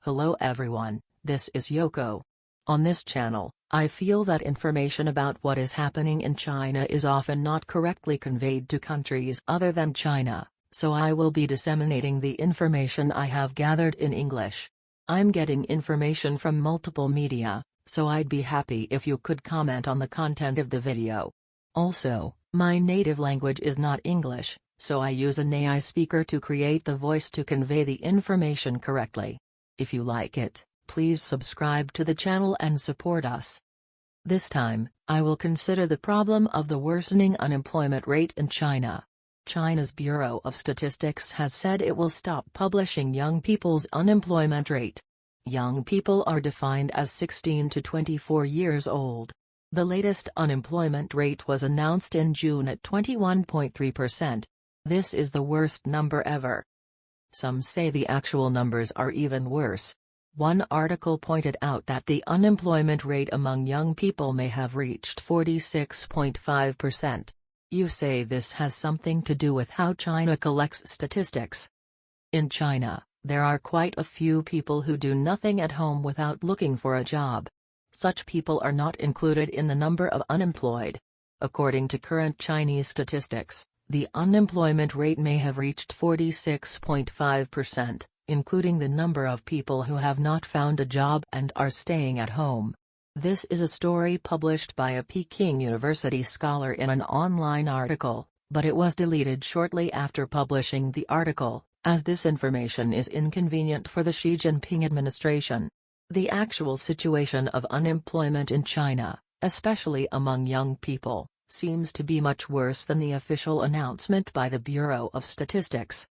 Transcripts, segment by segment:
Hello everyone, this is Yoko. On this channel, I feel that information about what is happening in China is often not correctly conveyed to countries other than China, so I will be disseminating the information I have gathered in English. I'm getting information from multiple media, so I'd be happy if you could comment on the content of the video. Also, my native language is not English, so I use an AI speaker to create the voice to convey the information correctly. If you like it, please subscribe to the channel and support us. This time, I will consider the problem of the worsening unemployment rate in China. China's Bureau of Statistics has said it will stop publishing young people's unemployment rate. Young people are defined as 16 to 24 years old. The latest unemployment rate was announced in June at 21.3%. This is the worst number ever. Some say the actual numbers are even worse. One article pointed out that the unemployment rate among young people may have reached 46.5%. You say this has something to do with how China collects statistics. In China, there are quite a few people who do nothing at home without looking for a job. Such people are not included in the number of unemployed. According to current Chinese statistics, the unemployment rate may have reached 46.5%, including the number of people who have not found a job and are staying at home. This is a story published by a Peking University scholar in an online article, but it was deleted shortly after publishing the article, as this information is inconvenient for the Xi Jinping administration. The actual situation of unemployment in China, especially among young people, seems to be much worse than the official announcement by the Bureau of Statistics.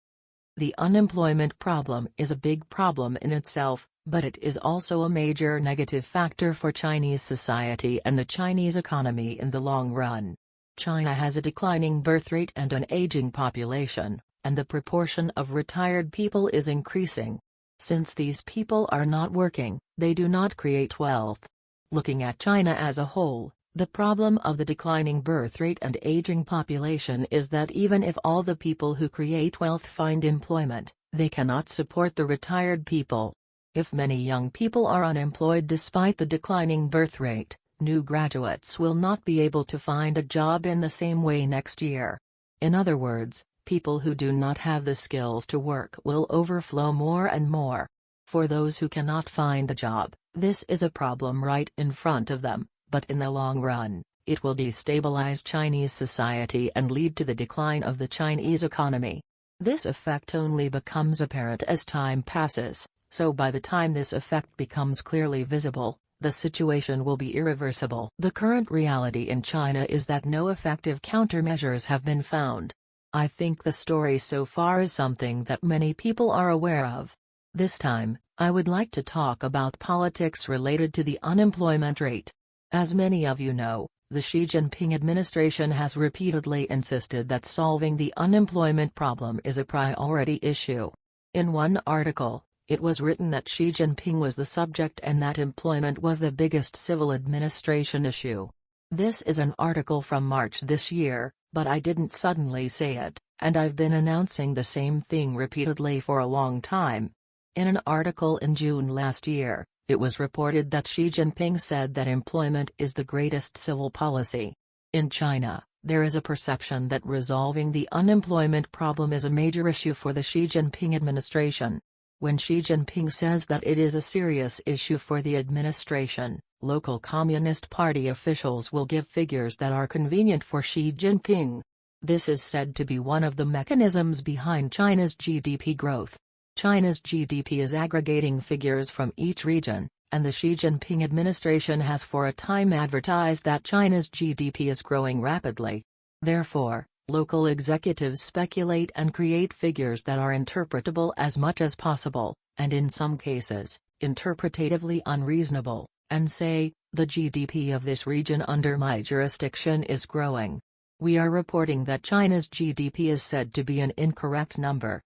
The unemployment problem is a big problem in itself, but it is also a major negative factor for Chinese society and the Chinese economy in the long run. China has a declining birth rate and an aging population, and the proportion of retired people is increasing. Since these people are not working, they do not create wealth. Looking at China as a whole, the problem of the declining birth rate and aging population is that even if all the people who create wealth find employment, they cannot support the retired people. If many young people are unemployed despite the declining birth rate, new graduates will not be able to find a job in the same way next year. In other words, people who do not have the skills to work will overflow more and more. For those who cannot find a job, this is a problem right in front of them. But in the long run, it will destabilize Chinese society and lead to the decline of the Chinese economy. This effect only becomes apparent as time passes, so by the time this effect becomes clearly visible, the situation will be irreversible. The current reality in China is that no effective countermeasures have been found. I think the story so far is something that many people are aware of. This time, I would like to talk about politics related to the unemployment rate. As many of you know, the Xi Jinping administration has repeatedly insisted that solving the unemployment problem is a priority issue. In one article, it was written that Xi Jinping was the subject and that employment was the biggest civil administration issue. This is an article from March this year, but I didn't suddenly say it, and I've been announcing the same thing repeatedly for a long time. In an article in June last year, it was reported that Xi Jinping said that employment is the greatest civil policy. In China, there is a perception that resolving the unemployment problem is a major issue for the Xi Jinping administration. When Xi Jinping says that it is a serious issue for the administration, local Communist Party officials will give figures that are convenient for Xi Jinping. This is said to be one of the mechanisms behind China's GDP growth. China's GDP is aggregating figures from each region, and the Xi Jinping administration has for a time advertised that China's GDP is growing rapidly. Therefore, local executives speculate and create figures that are interpretable as much as possible, and in some cases, interpretatively unreasonable, and say, the GDP of this region under my jurisdiction is growing. We are reporting that China's GDP is said to be an incorrect number.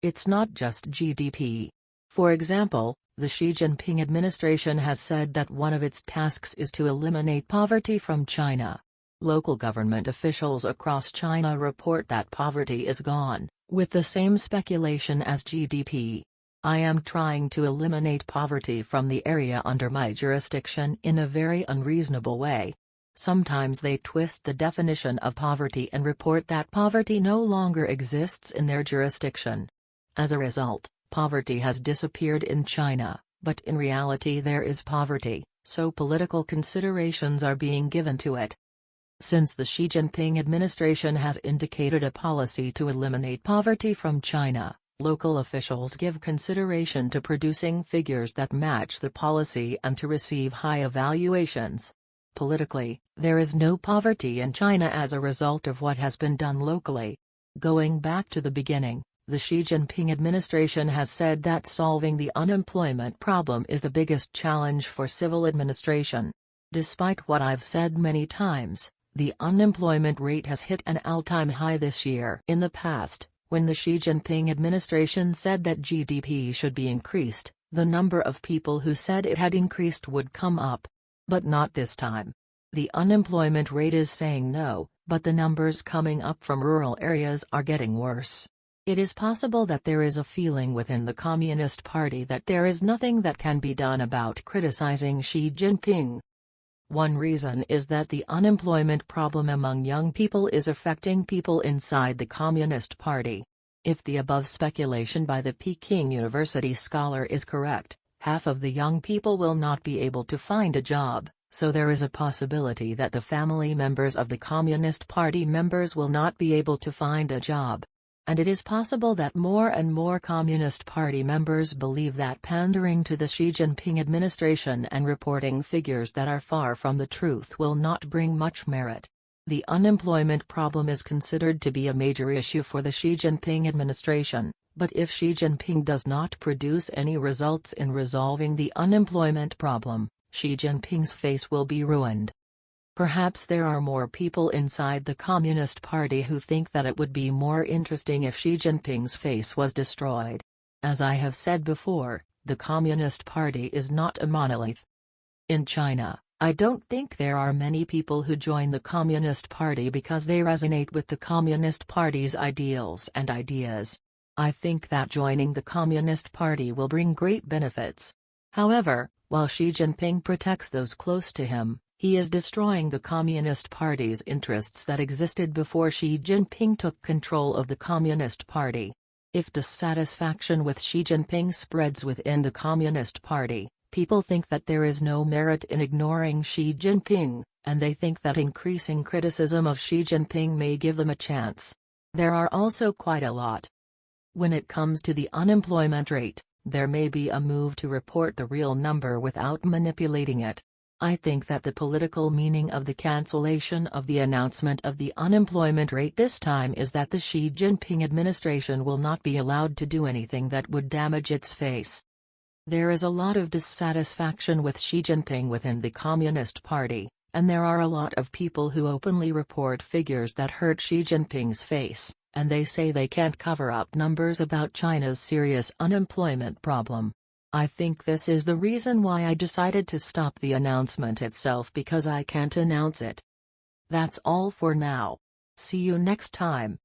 It's not just GDP. For example, the Xi Jinping administration has said that one of its tasks is to eliminate poverty from China. Local government officials across China report that poverty is gone, with the same speculation as GDP. I am trying to eliminate poverty from the area under my jurisdiction in a very unreasonable way. Sometimes they twist the definition of poverty and report that poverty no longer exists in their jurisdiction. As a result, poverty has disappeared in China, but in reality there is poverty, so political considerations are being given to it. Since the Xi Jinping administration has indicated a policy to eliminate poverty from China, local officials give consideration to producing figures that match the policy and to receive high evaluations. Politically, there is no poverty in China as a result of what has been done locally. Going back to the beginning, the Xi Jinping administration has said that solving the unemployment problem is the biggest challenge for civil administration. Despite what I've said many times, the unemployment rate has hit an all-time high this year. In the past, when the Xi Jinping administration said that GDP should be increased, the number of people who said it had increased would come up. But not this time. The unemployment rate is saying no, but the numbers coming up from rural areas are getting worse. It is possible that there is a feeling within the Communist Party that there is nothing that can be done about criticizing Xi Jinping. One reason is that the unemployment problem among young people is affecting people inside the Communist Party. If the above speculation by the Peking University scholar is correct, half of the young people will not be able to find a job, so there is a possibility that the family members of the Communist Party members will not be able to find a job. And it is possible that more and more Communist Party members believe that pandering to the Xi Jinping administration and reporting figures that are far from the truth will not bring much merit. The unemployment problem is considered to be a major issue for the Xi Jinping administration. But if Xi Jinping does not produce any results in resolving the unemployment problem, Xi Jinping's face will be ruined. Perhaps there are more people inside the Communist Party who think that it would be more interesting if Xi Jinping's face was destroyed. As I have said before, the Communist Party is not a monolith. In China, I don't think there are many people who join the Communist Party because they resonate with the Communist Party's ideals and ideas. I think that joining the Communist Party will bring great benefits. However, while Xi Jinping protects those close to him, he is destroying the Communist Party's interests that existed before Xi Jinping took control of the Communist Party. If dissatisfaction with Xi Jinping spreads within the Communist Party, people think that there is no merit in ignoring Xi Jinping, and they think that increasing criticism of Xi Jinping may give them a chance. There are also quite a lot. When it comes to the unemployment rate, there may be a move to report the real number without manipulating it. I think that the political meaning of the cancellation of the announcement of the unemployment rate this time is that the Xi Jinping administration will not be allowed to do anything that would damage its face. There is a lot of dissatisfaction with Xi Jinping within the Communist Party, and there are a lot of people who openly report figures that hurt Xi Jinping's face, and they say they can't cover up numbers about China's serious unemployment problem. I think this is the reason why I decided to stop the announcement itself, because I can't announce it. That's all for now. See you next time.